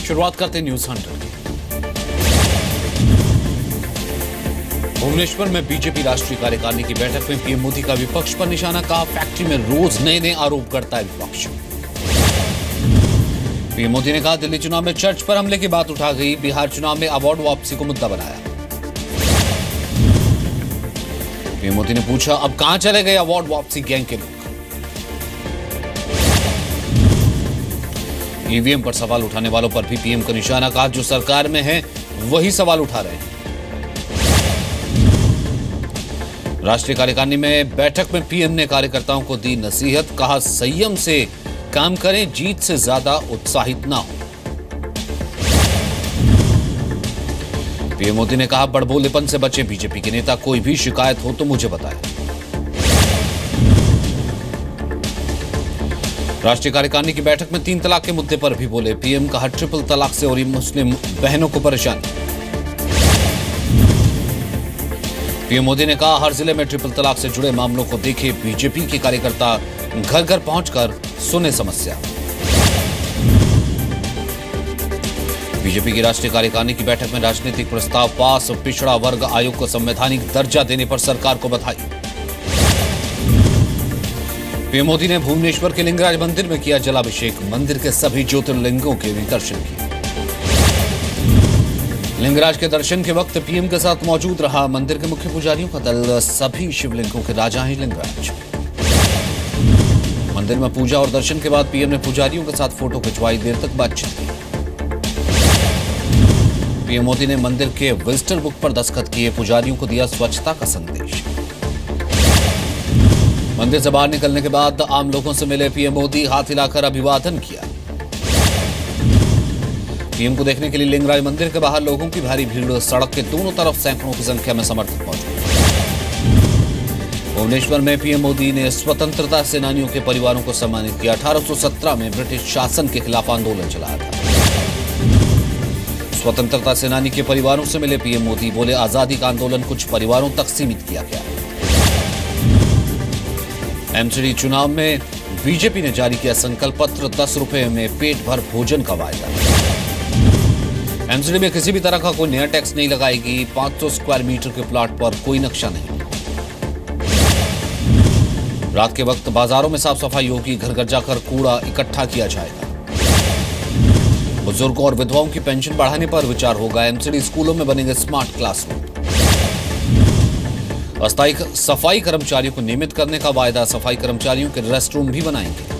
शुरुआत करते न्यूज 100 की। भुवनेश्वर में बीजेपी राष्ट्रीय कार्यकारिणी की बैठक में पीएम मोदी का विपक्ष पर निशाना, कहा फैक्ट्री में रोज नए नए आरोप करता है विपक्ष। पीएम मोदी ने कहा दिल्ली चुनाव में चर्च पर हमले की बात उठा गई, बिहार चुनाव में अवार्ड वापसी को मुद्दा बनाया। पीएम मोदी ने पूछा अब कहां चले गए अवार्ड वापसी गैंग के लोग। ईवीएम पर सवाल उठाने वालों पर भी पीएम का निशाना, कहा जो सरकार में है वही सवाल उठा रहे हैं। राष्ट्रीय कार्यकारिणी में बैठक में पीएम ने कार्यकर्ताओं को दी नसीहत, कहा संयम से काम करें, जीत से ज्यादा उत्साहित ना हो। पीएम मोदी ने कहा बड़बोलेपन से बचे बीजेपी के नेता, कोई भी शिकायत हो तो मुझे बताएं। राष्ट्रीय कार्यकारिणी की बैठक में 3 तलाक के मुद्दे पर भी बोले पीएम, कहा ट्रिपल तलाक से और मुस्लिम बहनों को परेशानी। पीएम मोदी ने कहा हर जिले में ट्रिपल तलाक से जुड़े मामलों को देखे बीजेपी के कार्यकर्ता, घर घर पहुंचकर सुने समस्या। बीजेपी की राष्ट्रीय कार्यकारिणी की बैठक में राजनीतिक प्रस्ताव पास, पिछड़ा वर्ग आयोग को संवैधानिक दर्जा देने पर सरकार को बधाई। पीएम मोदी ने भुवनेश्वर के लिंगराज मंदिर में किया जलाभिषेक, मंदिर के सभी ज्योतिर्लिंगों के भी दर्शन किए। लिंगराज के दर्शन के वक्त पीएम के साथ मौजूद रहा मंदिर के मुख्य पुजारियों का दल, सभी शिवलिंगों के राजा हैं लिंगराज। मंदिर में पूजा और दर्शन के बाद पीएम ने पुजारियों के साथ फोटो खिंचवाई, देर तक बातचीत की। पीएम मोदी ने मंदिर के विजिटर बुक पर दस्तखत किए, पुजारियों को दिया स्वच्छता का संदेश। मंदिर से बाहर निकलने के बाद आम लोगों से मिले पीएम मोदी, हाथ हिलाकर अभिवादन किया। पीएम को देखने के लिए लिंगराज मंदिर के बाहर लोगों की भारी भीड़, सड़क के दोनों तरफ सैकड़ों की संख्या में समर्थक मौजूद। भुवनेश्वर में पीएम मोदी ने स्वतंत्रता सेनानियों के परिवारों को सम्मानित किया। 1817 में ब्रिटिश शासन के खिलाफ आंदोलन चलाया था। स्वतंत्रता सेनानी के परिवारों से मिले पीएम मोदी, बोले आजादी का आंदोलन कुछ परिवारों तक सीमित किया गया। एमसीडी चुनाव में बीजेपी ने जारी किया संकल्प पत्र, 10 रुपए में पेट भर भोजन का वायदा। एमसीडी में किसी भी तरह का कोई नया टैक्स नहीं लगाएगी, 500 स्क्वायर मीटर के प्लॉट पर कोई नक्शा नहीं। रात के वक्त बाजारों में साफ सफाई होगी, घर घर जाकर कूड़ा इकट्ठा किया जाएगा। बुजुर्गों और विधवाओं की पेंशन बढ़ाने पर विचार होगा, एमसीडी स्कूलों में बनेंगे स्मार्ट क्लासरूम। अस्थायी सफाई कर्मचारियों को नियमित करने का वायदा, सफाई कर्मचारियों के रेस्टरूम भी बनाएंगे।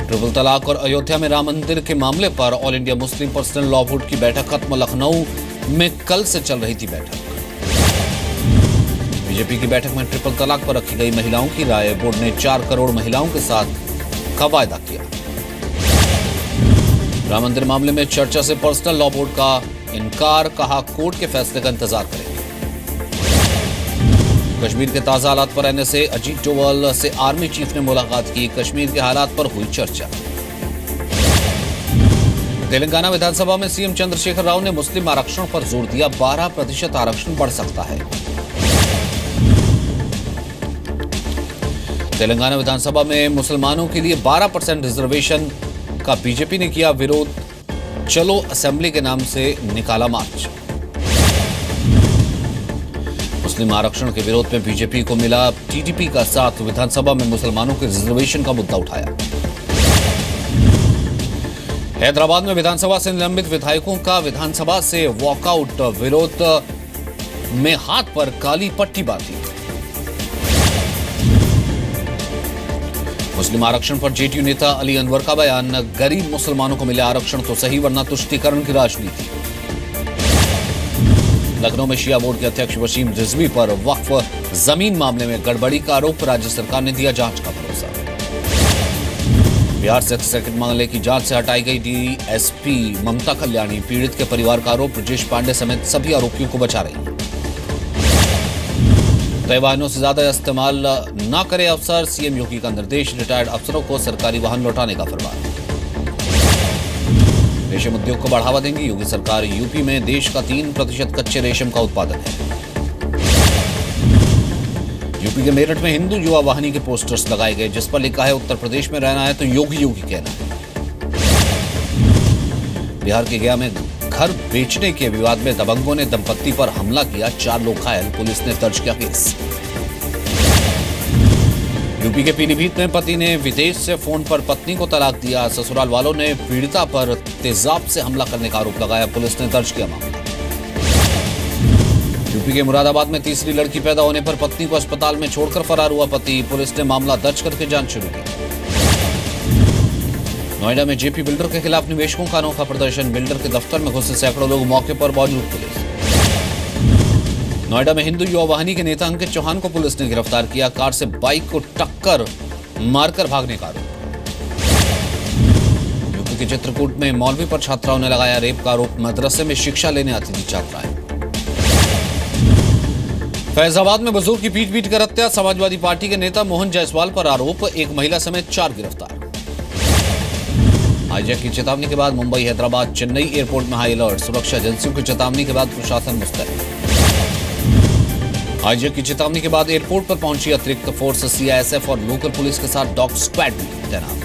ट्रिपल तलाक और अयोध्या में राम मंदिर के मामले पर all India Muslim personal law board की बैठक खत्म, लखनऊ में कल से चल रही थी बैठक। बीजेपी की बैठक में ट्रिपल तलाक पर रखी गई महिलाओं की राय, बोर्ड ने 4 करोड़ महिलाओं के साथ का वायदा किया। राम मंदिर मामले में चर्चा से पर्सनल लॉ बोर्ड का इनकार, कहा कोर्ट के फैसले का इंतजार करेंगे। कश्मीर के ताजा हालात पर एनएसए अजीत डोवाल से आर्मी चीफ ने मुलाकात की, कश्मीर के हालात पर हुई चर्चा। तेलंगाना विधानसभा में सीएम चंद्रशेखर राव ने मुस्लिम आरक्षण पर जोर दिया, 12% आरक्षण बढ़ सकता है। तेलंगाना विधानसभा में मुसलमानों के लिए 12% रिजर्वेशन का बीजेपी ने किया विरोध, चलो असेंबली के नाम से निकाला मार्च। मुस्लिम आरक्षण के विरोध में बीजेपी को मिला टीडीपी का साथ, विधानसभा में मुसलमानों के रिजर्वेशन का मुद्दा उठाया। हैदराबाद में विधानसभा से निलंबित विधायकों का विधानसभा से वॉकआउट, विरोध में हाथ पर काली पट्टी बांधी। मुस्लिम आरक्षण पर जेडीयू नेता अली अनवर का बयान, गरीब मुसलमानों को मिले आरक्षण तो सही वरना तुष्टीकरण की राजनीति। लखनऊ में शिया बोर्ड के अध्यक्ष वसीम रिजवी पर वक्फ जमीन मामले में गड़बड़ी का आरोप, राज्य सरकार ने दिया जांच का भरोसा। बिहार से सेकंड मामले की जांच से हटाई गई डीएसपी ममता कल्याणी, पीड़ित के परिवार का आरोप, ब्रजेश पांडे समेत सभी आरोपियों को बचा रही है। तय वाहनों से ज्यादा इस्तेमाल न करे अफसर, सीएम योगी का निर्देश, रिटायर्ड अफसरों को सरकारी वाहन लौटाने का फरमान। रेशम उद्योग को बढ़ावा देंगी योगी सरकार, यूपी में देश का 3% कच्चे रेशम का उत्पादन है। यूपी के मेरठ में हिंदू युवा वाहिनी के पोस्टर्स लगाए गए जिस पर लिखा है उत्तर प्रदेश में रहना है तो योगी योगी कहना है। बिहार के गया में घर बेचने के विवाद में दबंगों ने दंपत्ति पर हमला किया, 4 लोग घायल, पुलिस ने दर्ज किया केस। यूपी के पीलीभीत में पति ने विदेश से फोन पर पत्नी को तलाक दिया, ससुराल वालों ने पीड़िता पर तेजाब से हमला करने का आरोप लगाया, पुलिस ने दर्ज किया मामला। यूपी के मुरादाबाद में तीसरी लड़की पैदा होने पर पत्नी को अस्पताल में छोड़कर फरार हुआ पति, पुलिस ने मामला दर्ज करके जांच शुरू की। नोएडा में जेपी बिल्डर के खिलाफ निवेशकों का अनोखा प्रदर्शन, बिल्डर के दफ्तर में घुसे सैकड़ों लोग, मौके पर मौजूद पुलिस। नोएडा में हिंदू युवा वाहिनी के नेता अंकित चौहान को पुलिस ने गिरफ्तार किया, कार से बाइक को टक्कर मारकर भागने का आरोप। यूपी के चित्रकूट में मौलवी पर छात्राओं ने लगाया रेप का आरोप, मदरसे में शिक्षा लेने आती थी छात्राएं। फैजाबाद में बुजुर्ग की पीट कर हत्या, समाजवादी पार्टी के नेता मोहन जायसवाल पर आरोप, एक महिला समेत 4 गिरफ्तार। हाईजैक की चेतावनी के बाद मुंबई, हैदराबाद, चेन्नई एयरपोर्ट में हाई अलर्ट, सुरक्षा एजेंसियों की चेतावनी के बाद प्रशासन मुस्तैद। हाईजैक की चेतावनी के बाद एयरपोर्ट पर पहुंची अतिरिक्त फोर्स, सीआईएसएफ और लोकल पुलिस के साथ डॉग स्क्वाड भी तैनात।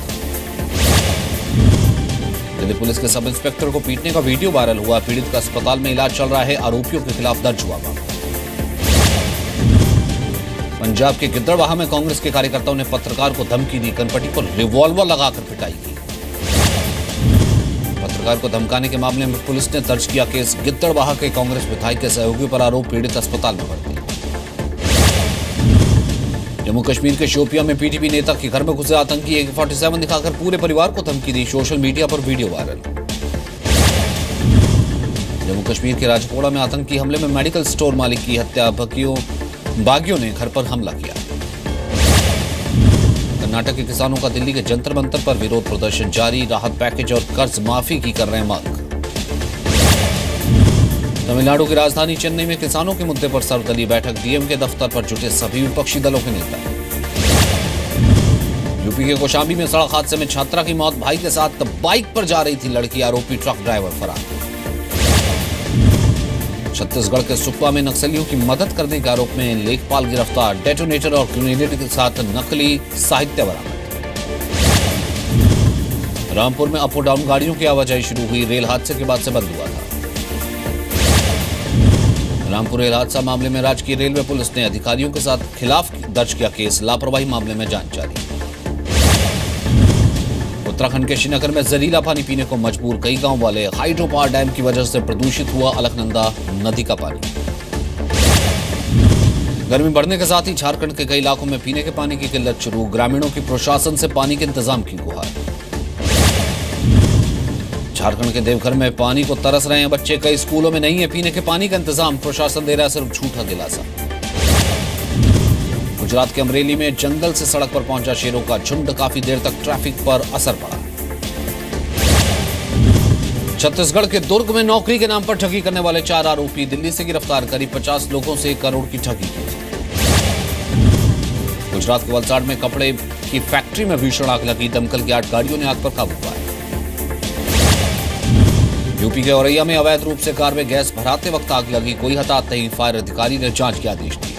दिल्ली पुलिस के सब इंस्पेक्टर को पीटने का वीडियो वायरल हुआ, पीड़ित का अस्पताल में इलाज चल रहा है, आरोपियों के खिलाफ दर्ज हुआ मामला। पंजाब के गिद्दड़बाहा में कांग्रेस के कार्यकर्ताओं ने पत्रकार को धमकी दी, कनपटी पर रिवॉल्वर लगाकर पिटाई की। पत्रकार को धमकाने के मामले में पुलिस ने दर्ज किया केस, गिद्दड़बाहा के कांग्रेस विधायक के सहयोगी पर आरोप, पीड़ित अस्पताल में भर्ती। जम्मू कश्मीर के शोपियां में पीटीपी नेता के घर में घुसे आतंकी, AK-47 दिखाकर पूरे परिवार को धमकी दी, सोशल मीडिया पर वीडियो वायरल। जम्मू कश्मीर के राजपोड़ा में आतंकी हमले में मेडिकल स्टोर मालिक की हत्या, बागियों ने घर पर हमला किया। कर्नाटक के किसानों का दिल्ली के जंतर मंतर पर विरोध प्रदर्शन जारी, राहत पैकेज और कर्ज माफी की कर रहे हैं मांग। तमिलनाडु की राजधानी चेन्नई में किसानों के मुद्दे पर सर्वदलीय बैठक, डीएम के दफ्तर पर जुटे सभी विपक्षी दलों के नेता। यूपी के कौशाम्बी में सड़क हादसे में छात्रा की मौत, भाई के साथ बाइक पर जा रही थी लड़की, आरोपी ट्रक ड्राइवर फरार। छत्तीसगढ़ के सुकमा में नक्सलियों की मदद करने के आरोप में लेखपाल गिरफ्तार, डेटोनेटर और ग्रेनेड के साथ नकली साहित्य बरामद। रामपुर में अप और डाउन गाड़ियों की आवाजाही शुरू हुई, रेल हादसे के बाद से बंद हुआ था। रामपुर रेल हादसा मामले में राजकीय रेलवे पुलिस ने अधिकारियों के साथ खिलाफ दर्ज किया केस, लापरवाही मामले में जांच जारी। उत्तराखंड के श्रीनगर में जहरीला पानी पीने को मजबूर कई गांव वाले, हाइड्रो पावर डैम की वजह से प्रदूषित हुआ अलकनंदा नदी का पानी। गर्मी बढ़ने के साथ ही झारखंड के कई इलाकों में पीने के पानी की किल्लत शुरू, ग्रामीणों की प्रशासन से पानी के इंतजाम की गुहार। झारखंड के देवघर में पानी को तरस रहे हैं बच्चे, कई स्कूलों में नहीं है पीने के पानी का इंतजाम, प्रशासन दे रहा है सिर्फ झूठा दिलासा। गुजरात के अमरेली में जंगल से सड़क पर पहुंचा शेरों का झुंड, काफी देर तक ट्रैफिक पर असर पड़ा। छत्तीसगढ़ के दुर्ग में नौकरी के नाम पर ठगी करने वाले 4 आरोपी दिल्ली से गिरफ्तार, करीब 50 लोगों से 1 करोड़ की ठगी की। गुजरात के वलसाड़ में कपड़े की फैक्ट्री में भीषण आग लगी, दमकल की 8 गाड़ियों ने आग पर काबू पाया। यूपी के औरैया में अवैध रूप से कार में गैस भराते वक्त आग लगी, कोई हताहत नहीं, फायर अधिकारी ने जांच के आदेश दिए।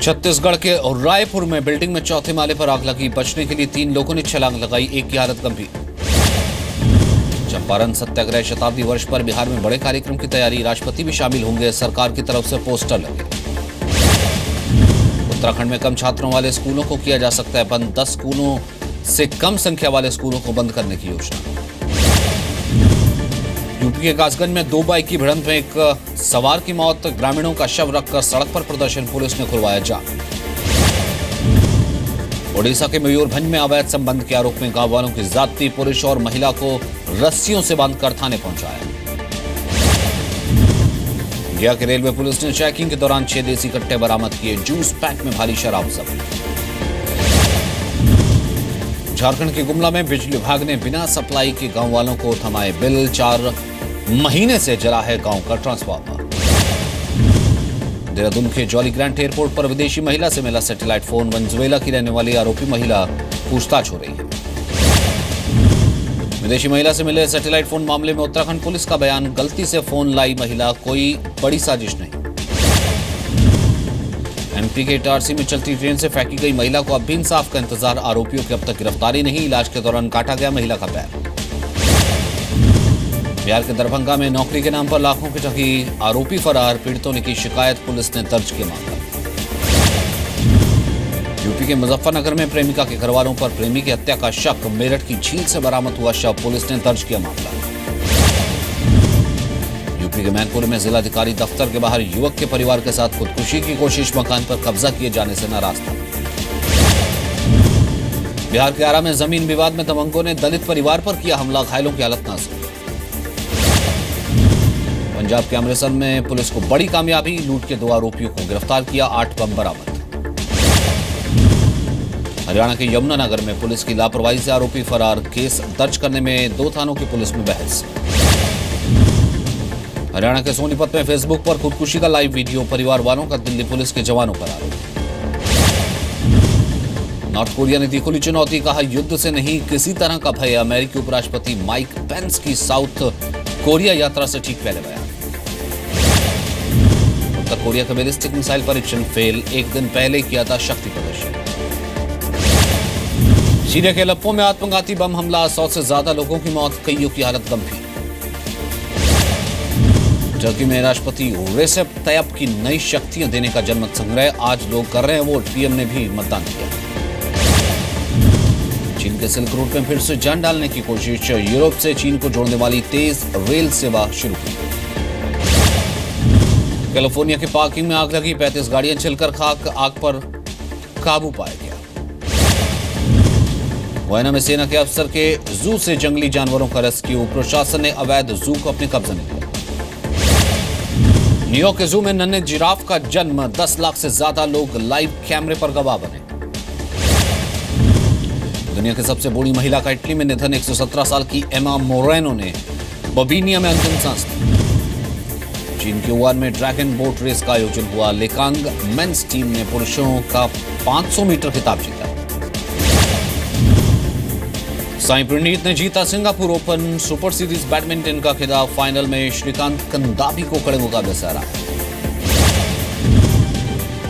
छत्तीसगढ़ के रायपुर में बिल्डिंग में 4थे माले पर आग लगी, बचने के लिए 3 लोगों ने छलांग लगाई, एक की हालत गंभीर। चंपारण सत्याग्रह शताब्दी वर्ष पर बिहार में बड़े कार्यक्रम की तैयारी, राष्ट्रपति भी शामिल होंगे, सरकार की तरफ से पोस्टर लगे। उत्तराखंड में कम छात्रों वाले स्कूलों को किया जा सकता है बंद, 10 स्कूलों से कम संख्या वाले स्कूलों को बंद करने की योजना। यूपी के कासगंज में 2 बाइक की भिड़ंत में एक सवार की मौत, ग्रामीणों का शव रखकर सड़क पर प्रदर्शन, पुलिस ने खुलवाया जाम। ओडिशा के मयूरभंज में अवैध संबंध के आरोप में गांव वालों की ज्यादती, पुरुष और महिला को रस्सियों से बांधकर थाने पहुंचाया। गया के रेलवे पुलिस ने चेकिंग के दौरान 6 देसी कट्टे बरामद किए, जूस पैक में भारी शराब जब्त। झारखंड के गुमला में बिजली विभाग ने बिना सप्लाई के गांव वालों को थमाए बिल, 4 महीने से जला है गांव का ट्रांसफार्मर। देहरादून के जॉली ग्रांट एयरपोर्ट पर विदेशी महिला से मिला सैटेलाइट फोन, वेनेजुएला की रहने वाली आरोपी महिला पूछताछ हो रही है। विदेशी महिला से मिले सैटेलाइट फोन मामले में उत्तराखंड पुलिस का बयान, गलती से फोन लाई महिला, कोई बड़ी साजिश नहीं। एमपी के इटारसी में चलती ट्रेन से फेंकी गई महिला को अब भी इंसाफ का इंतजार, आरोपियों की अब तक गिरफ्तारी नहीं, इलाज के दौरान काटा गया महिला का पैर। बिहार के दरभंगा में नौकरी के नाम पर लाखों की ठगी, आरोपी फरार, पीड़ितों ने की शिकायत, पुलिस ने दर्ज किया मामला। यूपी के मुजफ्फरनगर में प्रेमिका के घरवालों पर प्रेमी की हत्या का शक, मेरठ की झील से बरामद हुआ शव, पुलिस ने दर्ज किया मामला। यूपी के मैनपुर में जिलाधिकारी दफ्तर के बाहर युवक के परिवार के साथ खुदकुशी की कोशिश, मकान पर कब्जा किए जाने से नाराज था। बिहार के आरा में जमीन विवाद में दबंगों ने दलित परिवार पर किया हमला, घायलों की हालत नाजुक। पंजाब के अमृतसर में पुलिस को बड़ी कामयाबी, लूट के 2 आरोपियों को गिरफ्तार किया, 8 बम बरामद। हरियाणा के यमुनानगर में पुलिस की लापरवाही से आरोपी फरार, केस दर्ज करने में 2 थानों की पुलिस में बहस। हरियाणा के सोनीपत में फेसबुक पर खुदकुशी का लाइव वीडियो, परिवार वालों का दिल्ली पुलिस के जवानों पर आरोप। नॉर्थ कोरिया ने दी खुली चुनौती, कहा युद्ध से नहीं किसी तरह का भय, अमेरिकी उपराष्ट्रपति माइक पेंस की साउथ कोरिया यात्रा से ठीक पहले बयान। उत्तर कोरिया का बैलिस्टिक मिसाइल परीक्षण फेल, 1 दिन पहले किया था शक्ति प्रदर्शन। सीरिया के अलेप्पो में आत्मघाती बम हमला, 100 से ज्यादा लोगों की मौत, कईयों की हालत गंभीर। टर्की में राष्ट्रपति रेसेप तैयब की नई शक्तियां देने का जनमत संग्रह, आज लोग कर रहे हैं वोट, पीएम ने भी मतदान किया। चीन के सिल्क रूट में फिर से जान डालने की कोशिश, यूरोप से चीन को जोड़ने वाली तेज रेल सेवा शुरू हुई। कैलिफोर्निया की पार्किंग में आग लगी, 35 गाड़ियां जलकर खाक, आग पर काबू पाया गया। मुआयना में सेना के अफसर के जू से जंगली जानवरों का रेस्क्यू, प्रशासन ने अवैध जू को अपने कब्जे में लिया। न्यूयॉर्क के जू में नन्हे जिराफ का जन्म, 10 लाख से ज्यादा लोग लाइव कैमरे पर गवाह बने। दुनिया की सबसे बूढ़ी महिला का इटली में निधन, 117 साल की एमा मोरेनो ने बबीनिया में अंतिम सांस ली। चीन के वुहान में ड्रैगन बोट रेस का आयोजन हुआ, लेकांग मेंस टीम ने पुरुषों का 500 मीटर खिताब जीता। साई प्रणीत ने जीता Singapore open super series badminton का खिताब, फाइनल में श्रीकांत कंदाबी को कड़े मुकाबले से हरा।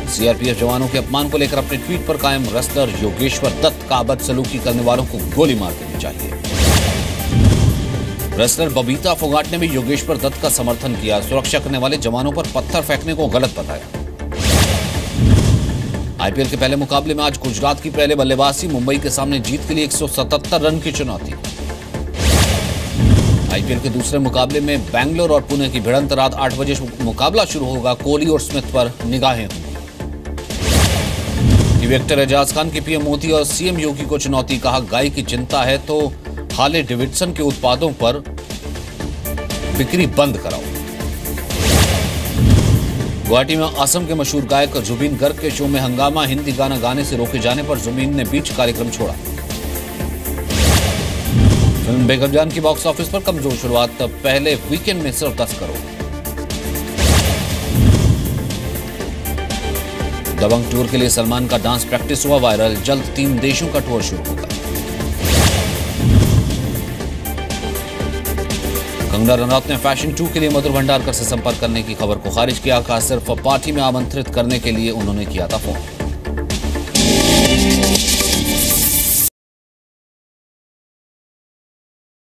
सीआरपीएफ जवानों के अपमान को लेकर अपने ट्वीट पर कायम, रेसलर योगेश्वर दत्त का बदसलूकी करने वालों को गोली मार देनी चाहिए। रेसलर बबीता फोगाट ने भी योगेश्वर दत्त का समर्थन किया, सुरक्षा करने वाले जवानों पर पत्थर फेंकने को गलत बताया। आईपीएल के पहले मुकाबले में आज गुजरात की पहले बल्लेबाजी, मुंबई के सामने जीत के लिए 177 रन की चुनौती। आईपीएल के दूसरे मुकाबले में बैंगलोर और पुणे की भिड़ंत, रात 8 बजे मुकाबला शुरू होगा, कोहली और स्मिथ पर निगाहें होंगी। डायरेक्टर एजाज खान की पीएम मोदी और सीएम योगी को चुनौती, कहा गाय की चिंता है तो हार्ले डेविडसन के उत्पादों पर बिक्री बंद कराओ। गुवाहाटी में असम के मशहूर गायक जुबिन गर्ग के शो में हंगामा, हिंदी गाना गाने से रोके जाने पर जुबिन ने बीच कार्यक्रम छोड़ा। फिल्म बेगम जान की बॉक्स ऑफिस पर कमजोर शुरुआत, पहले वीकेंड में सिर्फ 10 करोड़। दबंग टूर के लिए सलमान का डांस प्रैक्टिस हुआ वायरल, जल्द 3 देशों का टूर शुरू होगा। कंगना रनौत ने फैशन 2 के लिए मधुर भंडारकर से संपर्क करने की खबर को खारिज किया, कहा सिर्फ पार्टी में आमंत्रित करने के लिए उन्होंने किया था फोन।